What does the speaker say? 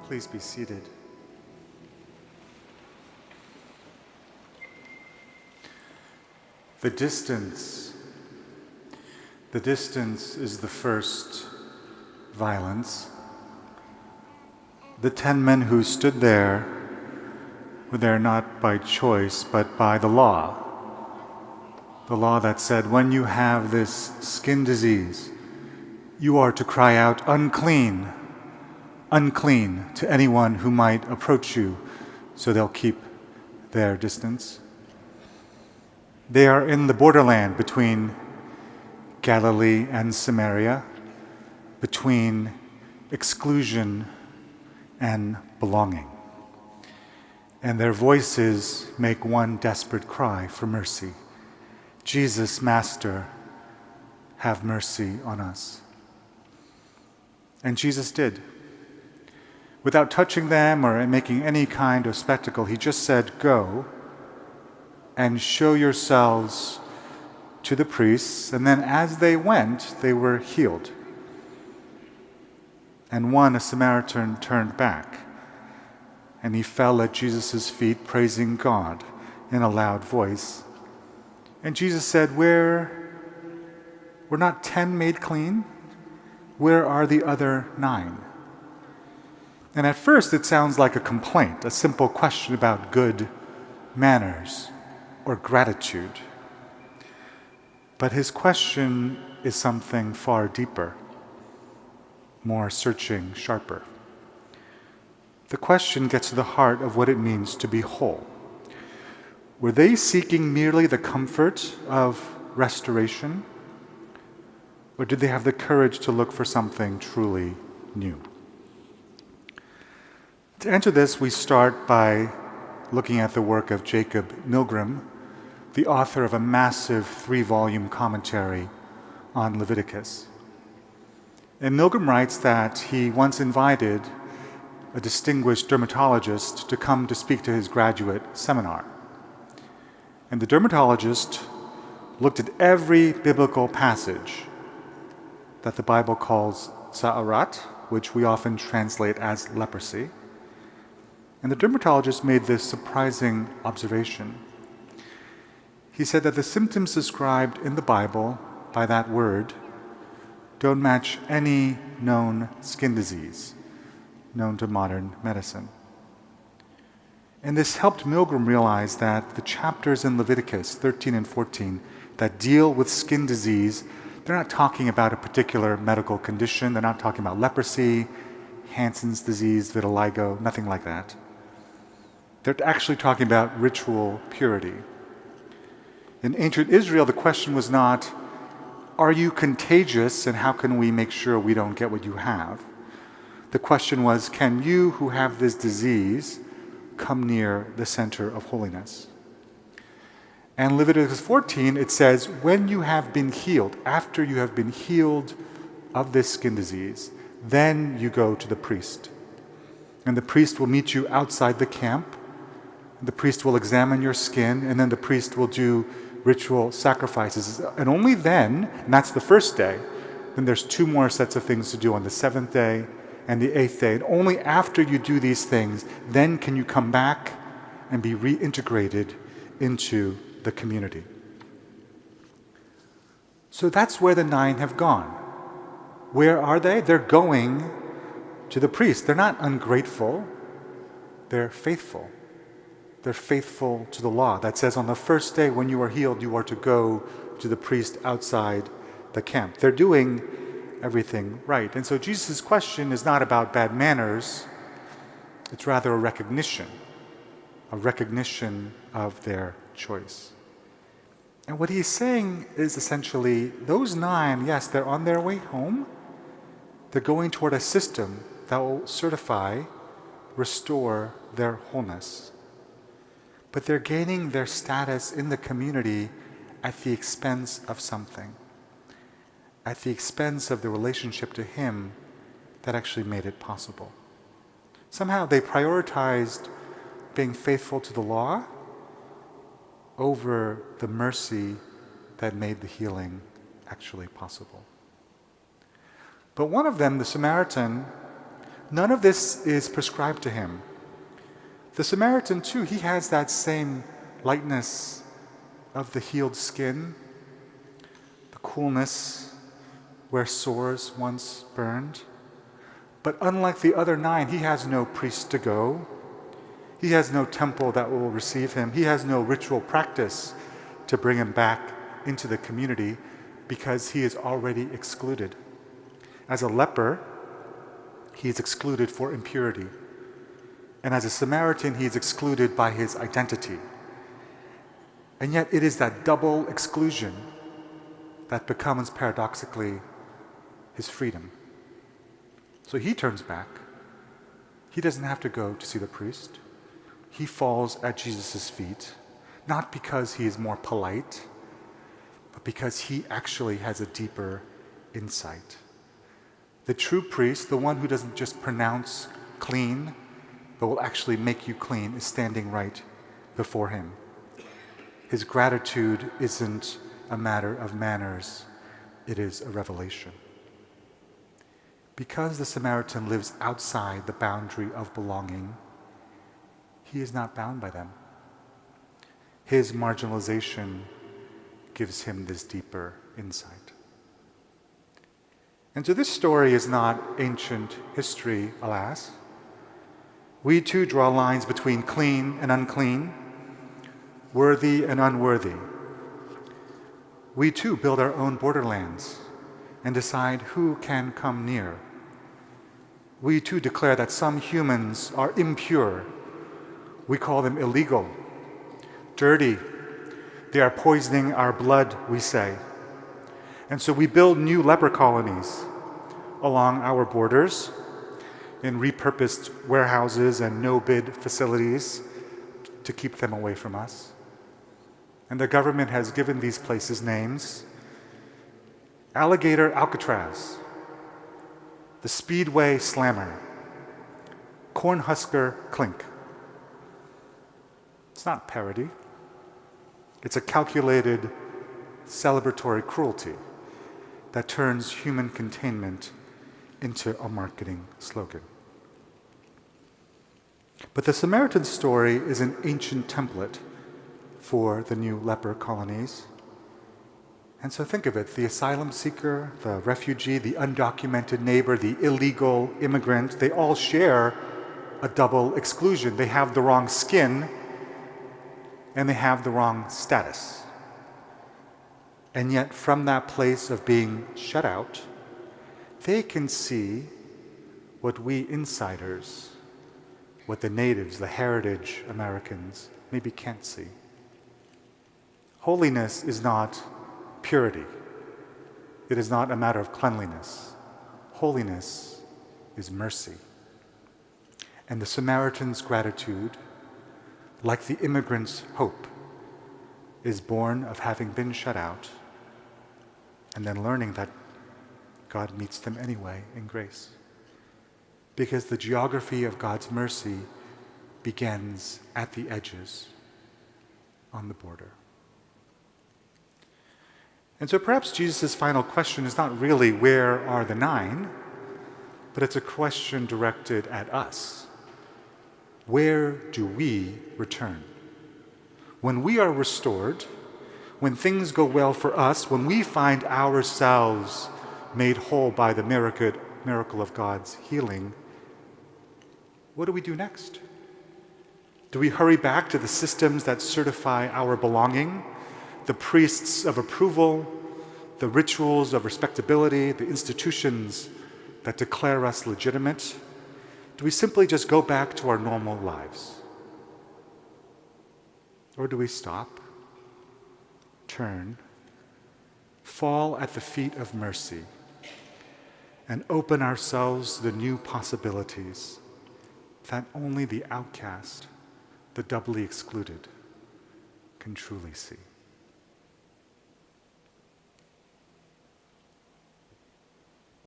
Please be seated. The distance is the first violence. The 10 men who stood there were there not by choice, but by the law. The law that said, when you have this skin disease, you are to cry out, unclean, unclean, to anyone who might approach you, so they'll keep their distance. They are in the borderland between Galilee and Samaria, between exclusion and belonging. And their voices make one desperate cry for mercy. Jesus, Master, have mercy on us. And Jesus did. Without touching them or making any kind of spectacle, he just said, go and show yourselves to the priests. And then as they went, they were healed. And one, a Samaritan, turned back, and he fell at Jesus' feet, praising God in a loud voice. And Jesus said, were not 10 made clean? Where are the other 9? And at first it sounds like a complaint, a simple question about good manners or gratitude. But his question is something far deeper, more searching, sharper. The question gets to the heart of what it means to be whole. Were they seeking merely the comfort of restoration? Or did they have the courage to look for something truly new? To answer this, we start by looking at the work of Jacob Milgrom, the author of a massive 3-volume commentary on Leviticus. And Milgrom writes that he once invited a distinguished dermatologist to come to speak to his graduate seminar. And the dermatologist looked at every biblical passage that the Bible calls tsa'arat, which we often translate as leprosy. And the dermatologist made this surprising observation. He said that the symptoms described in the Bible by that word don't match any known skin disease known to modern medicine. And this helped Milgrom realize that the chapters in Leviticus 13 and 14 that deal with skin disease, they're not talking about a particular medical condition. They're not talking about leprosy, Hansen's disease, vitiligo, nothing like that. They're actually talking about ritual purity. In ancient Israel, the question was not, are you contagious and how can we make sure we don't get what you have? The question was, can you who have this disease come near the center of holiness? And Leviticus 14, it says, when you have been healed, after you have been healed of this skin disease, then you go to the priest. And the priest will meet you outside the camp. The priest will examine your skin, and then the priest will do ritual sacrifices. And only then, and that's the first day, then there's 2 more sets of things to do on the 7th day and the 8th day. And only after you do these things, then can you come back and be reintegrated into the community. So that's where the 9 have gone. Where are they? They're going to the priest. They're not ungrateful. They're faithful. They're faithful to the law that says on the first day when you are healed, you are to go to the priest outside the camp. They're doing everything right. And so Jesus' question is not about bad manners. It's rather a recognition of their choice. And what he's saying is essentially, those 9, yes, they're on their way home. They're going toward a system that will certify, restore their wholeness. But they're gaining their status in the community at the expense of something, at the expense of the relationship to him that actually made it possible. Somehow they prioritized being faithful to the law over the mercy that made the healing actually possible. But one of them, the Samaritan, None of this is prescribed to him. The Samaritan, too, he has that same lightness of the healed skin, the coolness where sores once burned. But unlike the other 9, he has no priest to go. He has no temple that will receive him. He has no ritual practice to bring him back into the community because he is already excluded. As a leper, he is excluded for impurity. And as a Samaritan, he is excluded by his identity. And yet it is that double exclusion that becomes paradoxically his freedom. So he turns back. He doesn't have to go to see the priest. He falls at Jesus' feet, not because he is more polite, but because he actually has a deeper insight. The true priest, the one who doesn't just pronounce clean, but will actually make you clean, is standing right before him. His gratitude isn't a matter of manners, it is a revelation. Because the Samaritan lives outside the boundary of belonging, he is not bound by them. His marginalization gives him this deeper insight. And so this story is not ancient history, alas. We too draw lines between clean and unclean, worthy and unworthy. We too build our own borderlands and decide who can come near. We too declare that some humans are impure. We call them illegal, dirty. They are poisoning our blood, we say. And so we build new leper colonies along our borders in repurposed warehouses and no-bid facilities to keep them away from us. And the government has given these places names: Alligator Alcatraz, the Speedway Slammer, Cornhusker Clink. It's not parody. It's a calculated celebratory cruelty that turns human containment into a marketing slogan. But the Samaritan story is an ancient template for the new leper colonies. And so think of it: the asylum seeker, the refugee, the undocumented neighbor, the illegal immigrant, they all share a double exclusion. They have the wrong skin and they have the wrong status. And yet from that place of being shut out, they can see what we insiders, what the natives, the heritage Americans, maybe can't see. Holiness is not purity. It is not a matter of cleanliness. Holiness is mercy. And the Samaritan's gratitude, like the immigrant's hope, is born of having been shut out and then learning that God meets them anyway in grace. Because the geography of God's mercy begins at the edges, on the border. And so perhaps Jesus' final question is not really where are the 9, but it's a question directed at us. Where do we return? When we are restored, when things go well for us, when we find ourselves made whole by the miracle of God's healing, what do we do next? Do we hurry back to the systems that certify our belonging, the priests of approval, the rituals of respectability, the institutions that declare us legitimate? Do we simply just go back to our normal lives? Or do we stop, turn, fall at the feet of mercy, and open ourselves to the new possibilities that only the outcast, the doubly excluded, can truly see?